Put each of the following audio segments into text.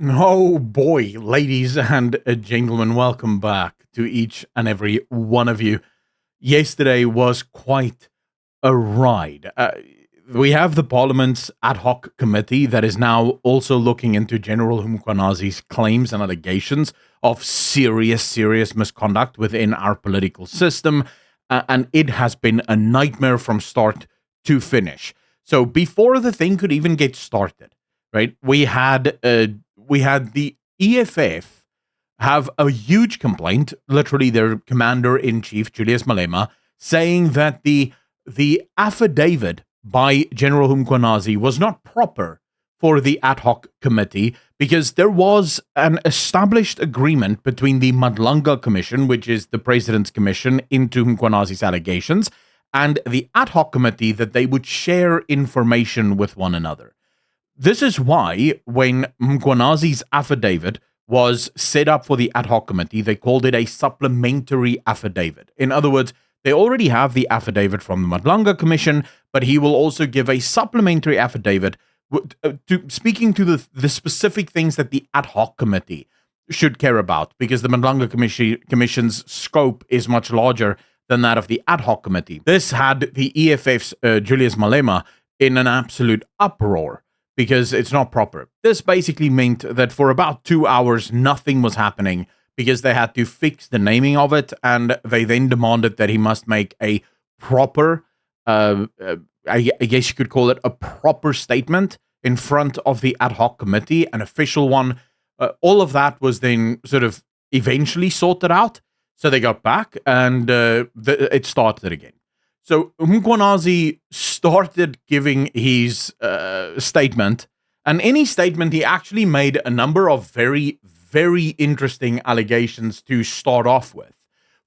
Oh boy, ladies and gentlemen, welcome back to each and every one of you. Yesterday was quite a ride. We have the Parliament's ad hoc committee that is now also looking into General Humkwanazi's claims and allegations of serious misconduct within our political system. And it has been a nightmare from start to finish. So before the thing could even get started, right, we had the EFF have a huge complaint, literally their commander-in-chief, Julius Malema, saying that the affidavit by General Mkhwanazi was not proper for the ad hoc committee because there was an established agreement between the Madlanga Commission, which is the president's commission into Mkhwanazi's allegations, and the ad hoc committee that they would share information with one another. This is why, when Mkhwanazi's affidavit was set up for the ad hoc committee, they called it a supplementary affidavit. In other words, they already have the affidavit from the Madlanga Commission, but he will also give a supplementary affidavit speaking to the specific things that the ad hoc committee should care about, because the Madlanga Commission's scope is much larger than that of the ad hoc committee. This had the EFF's Julius Malema in an absolute uproar, because it's not proper. This basically meant that for about 2 hours, nothing was happening because they had to fix the naming of it, and they then demanded that he must make a proper, I guess you could call it a proper statement in front of the ad hoc committee, an official one. All of that was then sort of eventually sorted out. So they got back and it started again. So Mkhwanazi started giving his statement, and in his statement, he actually made a number of very interesting allegations to start off with.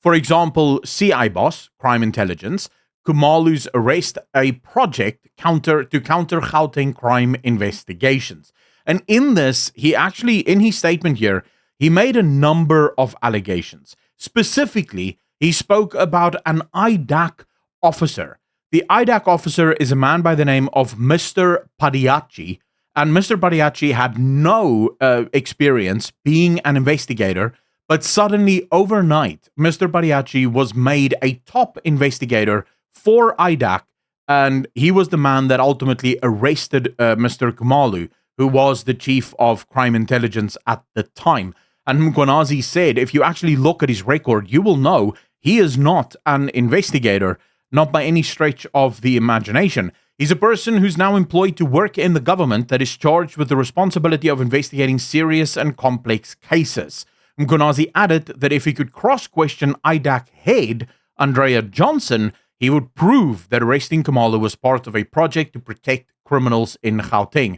For example, CI boss, crime intelligence, Khumalo's arrest, a project to counter Gauteng crime investigations. And in this, he actually, in his statement here, he made a number of allegations. Specifically, he spoke about an IDAC officer. The IDAC officer is a man by the name of Mr. Padiachi, and Mr. Padiachi had no experience being an investigator, but suddenly overnight, Mr. Padiachi was made a top investigator for IDAC, and he was the man that ultimately arrested Mr. Khumalo, who was the chief of crime intelligence at the time. And Mkhwanazi said, if you actually look at his record, you will know he is not an investigator, not by any stretch of the imagination. He's a person who's now employed to work in the government that is charged with the responsibility of investigating serious and complex cases. Mkhwanazi added that if he could cross-question IDAC head Andrea Johnson, he would prove that arresting Khumalo was part of a project to protect criminals in Gauteng.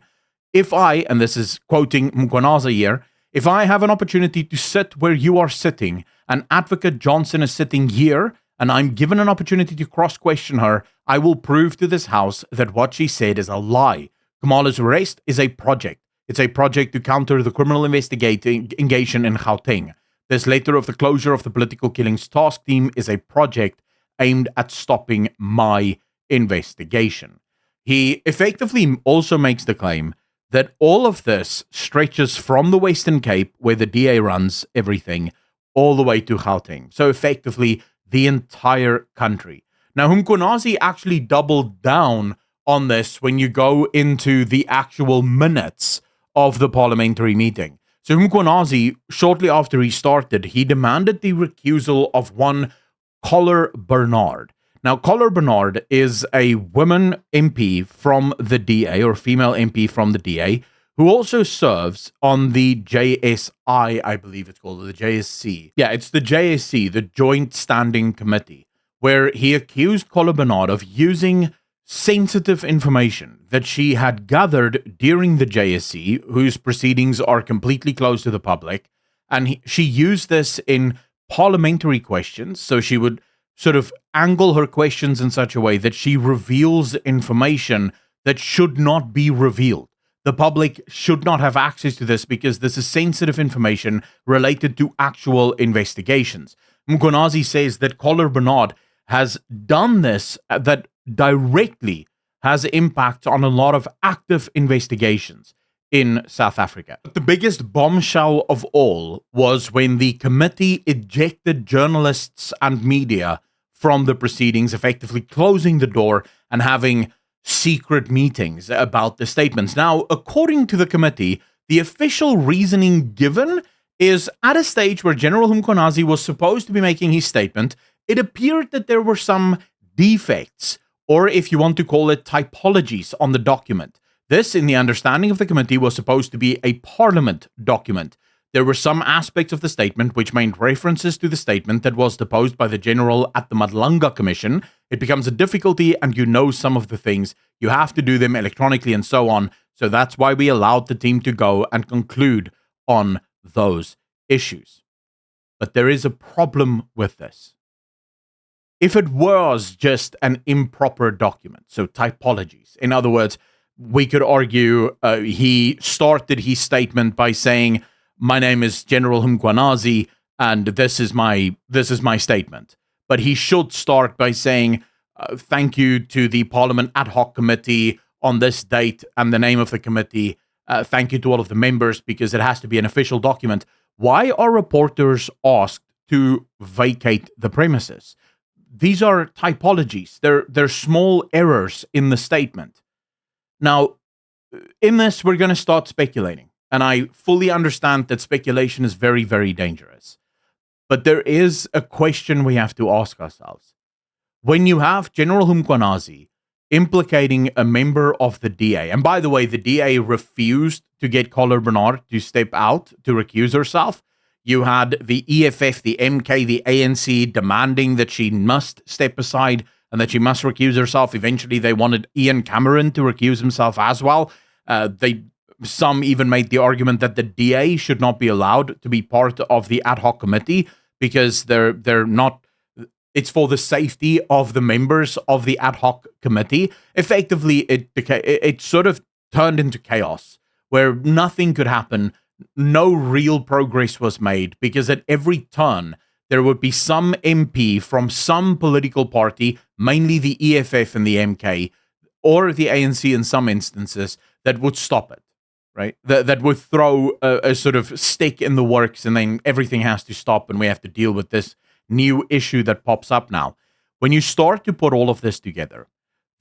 If I, and this is quoting Mkhwanazi here, if I have an opportunity to sit where you are sitting, and Advocate Johnson is sitting here, and I'm given an opportunity to cross-question her, I will prove to this house that what she said is a lie. Khumalo's arrest is a project. It's a project to counter the criminal engagement in Gauteng. This letter of the closure of the political killings task team is a project aimed at stopping my investigation. He effectively also makes the claim that all of this stretches from the Western Cape, where the DA runs everything, all the way to Gauteng. So effectively, the entire country. Now, Mkhwanazi actually doubled down on this when you go into the actual minutes of the parliamentary meeting. So Mkhwanazi, shortly after he started, he demanded the recusal of one Collar Bernard. Now, Collar Bernard is a woman MP from the DA, or female MP from the DA, who also serves on the JSI, I believe it's called, the JSC. Yeah, it's the JSC, the Joint Standing Committee, where he accused Collar Bernard of using sensitive information that she had gathered during the JSC, whose proceedings are completely closed to the public, and she used this in parliamentary questions, so she would sort of angle her questions in such a way that she reveals information that should not be revealed. The public should not have access to this because this is sensitive information related to actual investigations. Mkhwanazi says that Collar Bernard has done this, that directly has impact on a lot of active investigations in South Africa. But the biggest bombshell of all was when the committee ejected journalists and media from the proceedings, effectively closing the door and having secret meetings about the statements. Now, according to the committee, the official reasoning given is at a stage where General Mkhwanazi was supposed to be making his statement, it appeared that there were some defects, or if you want to call it typologies, on the document. This, in the understanding of the committee, was supposed to be a parliament document. There were some aspects of the statement which made references to the statement that was deposed by the general at the Madlanga Commission. It becomes a difficulty, and you know some of the things. You have to do them electronically and so on. So that's why we allowed the team to go and conclude on those issues. But there is a problem with this. If it was just an improper document, so typologies, in other words, we could argue he started his statement by saying, "My name is General Mkhwanazi, and this is my statement." But he should start by saying, "Thank you to the Parliament Ad Hoc Committee on this date and the name of the committee. Thank you to all of the members," because it has to be an official document. Why are reporters asked to vacate the premises? These are typologies. They're small errors in the statement. Now, in this, we're going to start speculating. And I fully understand that speculation is very, very dangerous. But there is a question we have to ask ourselves. When you have General Humkwan implicating a member of the DA, and by the way, the DA refused to get Collar Bernard to step out to recuse herself. You had the EFF, the MK, the ANC demanding that she must step aside and that she must recuse herself. Eventually, they wanted Ian Cameron to recuse himself as well. Some even made the argument that the DA should not be allowed to be part of the ad hoc committee because they're not. It's for the safety of the members of the ad hoc committee. Effectively, it sort of turned into chaos where nothing could happen. No real progress was made because at every turn, there would be some MP from some political party, mainly the EFF and the MK, or the ANC in some instances, that would stop it, right? That would throw a sort of stick in the works, and then everything has to stop, and we have to deal with this new issue that pops up now. When you start to put all of this together,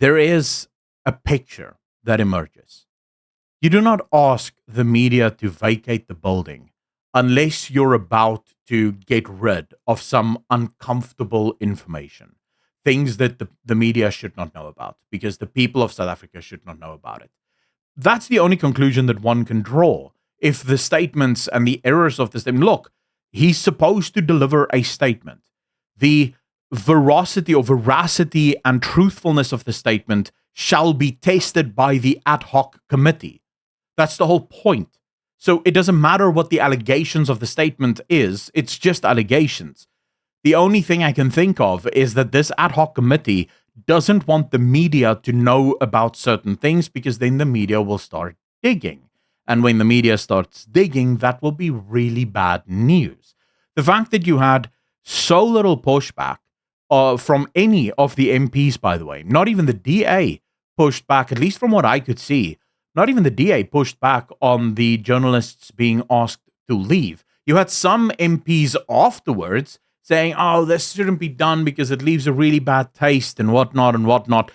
there is a picture that emerges. You do not ask the media to vacate the building unless you're about to get rid of some uncomfortable information, things that the media should not know about, because the people of South Africa should not know about it. That's the only conclusion that one can draw. If the statements and the errors of the statement, look, he's supposed to deliver a statement. The veracity and truthfulness of the statement shall be tested by the ad hoc committee. That's the whole point. So it doesn't matter what the allegations of the statement is, it's just allegations. The only thing I can think of is that this ad hoc committee doesn't want the media to know about certain things because then the media will start digging. And when the media starts digging, that will be really bad news. The fact that you had so little pushback from any of the MPs, by the way, not even the DA pushed back, at least from what I could see, not even the DA pushed back on the journalists being asked to leave. You had some MPs afterwards saying, "Oh, this shouldn't be done because it leaves a really bad taste," and whatnot and whatnot.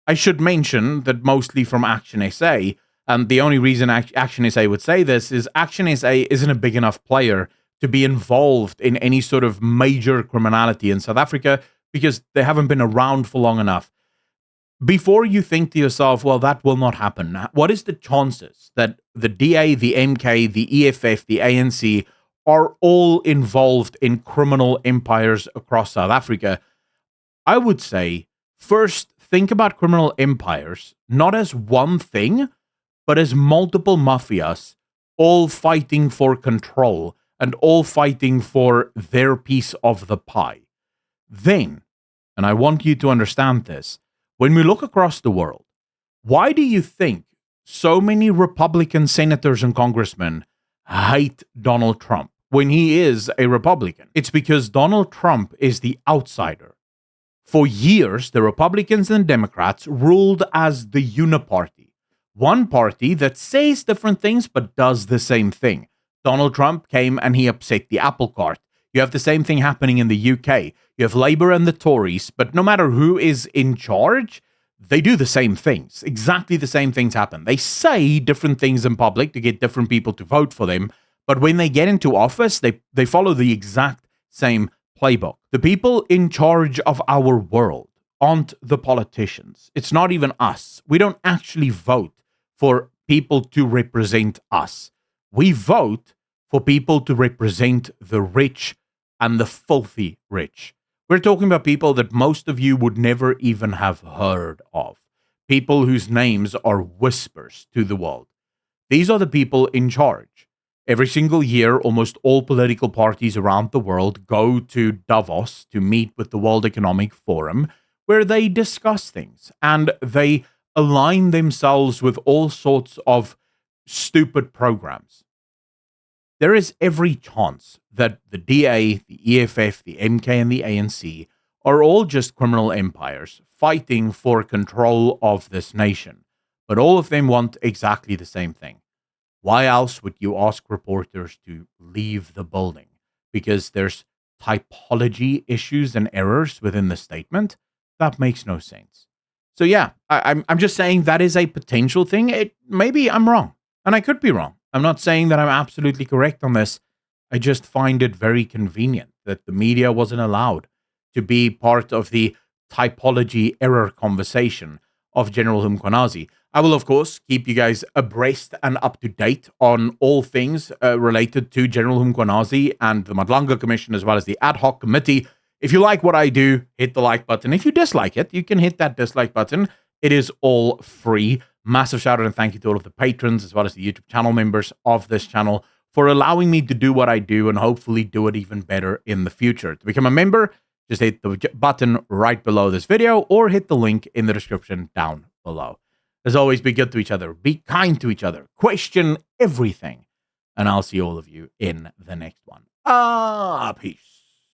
I should mention that mostly from Action SA, and the only reason Action SA would say this is Action SA isn't a big enough player to be involved in any sort of major criminality in South Africa because they haven't been around for long enough. Before you think to yourself, well, that will not happen, what is the chances that the DA, the MK, the EFF, the ANC are all involved in criminal empires across South Africa? I would say, first, think about criminal empires not as one thing, but as multiple mafias, all fighting for control and all fighting for their piece of the pie. Then, and I want you to understand this, when we look across the world, why do you think so many Republican senators and congressmen hate Donald Trump when he is a Republican? It's because Donald Trump is the outsider. For years, the Republicans and Democrats ruled as the uniparty. one party that says different things but does the same thing. Donald Trump came and he upset the apple cart. You have the same thing happening in the UK. You have Labour and the Tories, but no matter who is in charge, they do the same things. Exactly the same things happen. They say different things in public to get different people to vote for them, but when they get into office, they follow the exact same playbook. The people in charge of our world aren't the politicians. It's not even us. We don't actually vote for people to represent us. We vote for people to represent the rich and the filthy rich. We're talking about people that most of you would never even have heard of. People whose names are whispers to the world. These are the people in charge. Every single year, almost all political parties around the world go to Davos to meet with the World Economic Forum, where they discuss things and they align themselves with all sorts of stupid programs. There is every chance that the DA, the EFF, the MK, and the ANC are all just criminal empires fighting for control of this nation. But all of them want exactly the same thing. Why else would you ask reporters to leave the building? Because there's typology issues and errors within the statement? That makes no sense. So yeah, I'm just saying that is a potential thing. Maybe I'm wrong, and I could be wrong. I'm not saying that I'm absolutely correct on this. I just find it very convenient that the media wasn't allowed to be part of the typology error conversation of General Mkhwanazi. I will, of course, keep you guys abreast and up to date on all things related to General Humkwan and the Madlanga Commission, as well as the ad hoc committee. If you like what I do, hit the like button. If you dislike it, you can hit that dislike button. It is all free. Massive shout out and thank you to all of the patrons, as well as the YouTube channel members of this channel, for allowing me to do what I do and hopefully do it even better in the future. To become a member, just hit the button right below this video or hit the link in the description down below. As always, be good to each other, be kind to each other, question everything, and I'll see all of you in the next one. Peace.